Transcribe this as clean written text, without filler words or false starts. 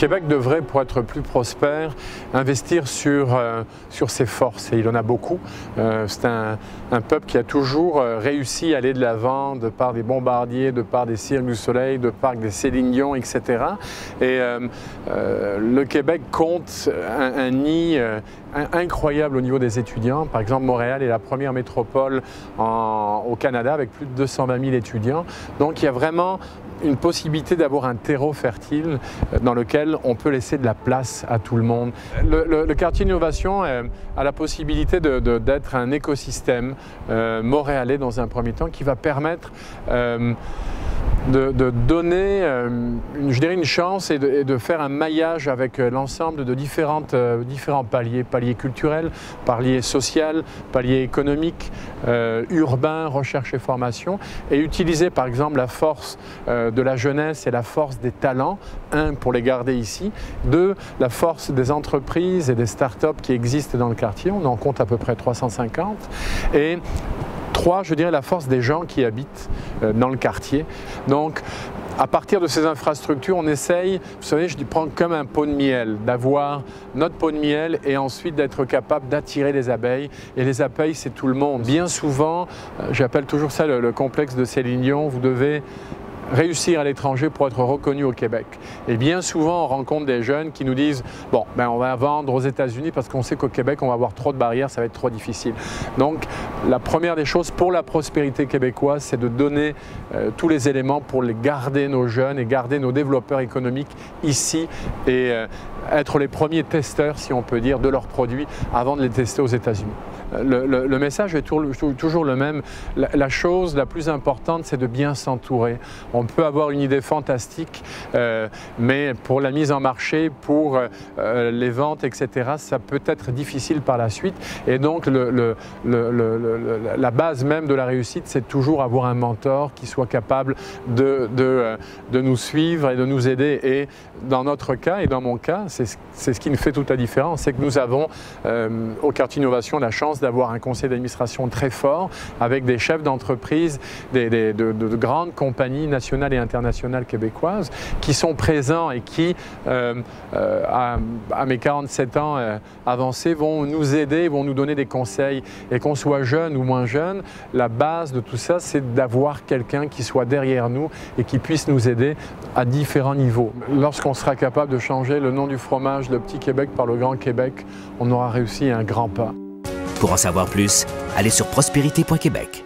Québec devrait, pour être plus prospère, investir sur ses forces, et il en a beaucoup. C'est un peuple qui a toujours réussi à aller de l'avant de par des Bombardier, de par des Cirque du Soleil, de par des Céline Dion, etc. Et le Québec compte un nid incroyable au niveau des étudiants. Par exemple, Montréal est la première métropole au Canada avec plus de 220 000 étudiants. Donc il y a vraiment une possibilité d'avoir un terreau fertile dans lequel on peut laisser de la place à tout le monde. Le quartier innovation a la possibilité d'être un écosystème montréalais dans un premier temps qui va permettre de donner je dirais une chance et de faire un maillage avec l'ensemble de différents paliers culturels, paliers social, paliers économiques, urbains, recherche et formation, et utiliser par exemple la force de la jeunesse et la force des talents, pour les garder ici, la force des entreprises et des start-up qui existent dans le quartier, on en compte à peu près 350, et 3, je dirais la force des gens qui habitent dans le quartier. Donc, à partir de ces infrastructures, on essaye, vous savez, je prends comme un pot de miel, d'avoir notre pot de miel et ensuite d'être capable d'attirer les abeilles. Et les abeilles, c'est tout le monde. Bien souvent, j'appelle toujours ça le complexe de Céline Dion, vous devez réussir à l'étranger pour être reconnu au Québec. Et bien souvent, on rencontre des jeunes qui nous disent « Bon, on va vendre aux États-Unis parce qu'on sait qu'au Québec, on va avoir trop de barrières, ça va être trop difficile. » Donc, la première des choses pour la prospérité québécoise, c'est de donner tous les éléments pour garder nos jeunes et garder nos développeurs économiques ici et être les premiers testeurs, si on peut dire, de leurs produits avant de les tester aux États-Unis. Le message est toujours le même. La chose la plus importante, c'est de bien s'entourer. On peut avoir une idée fantastique, mais pour la mise en marché, pour les ventes, etc., ça peut être difficile par la suite. Et donc, la base même de la réussite, c'est toujours avoir un mentor qui soit capable de nous suivre et de nous aider. Et dans notre cas, et dans mon cas, c'est ce qui nous fait toute la différence, c'est que nous avons au quartier Innovation la chance d'avoir un conseil d'administration très fort avec des chefs d'entreprise de grandes compagnies nationales et internationales québécoises qui sont présents et qui, à mes 47 ans avancés, vont nous aider, vont nous donner des conseils. Et qu'on soit jeune ou moins jeune, la base de tout ça, c'est d'avoir quelqu'un qui soit derrière nous et qui puisse nous aider à différents niveaux. Lorsqu'on sera capable de changer le nom du fromage, le Petit Québec par le Grand Québec, on aura réussi un grand pas. Pour en savoir plus, allez sur prospérité.québec.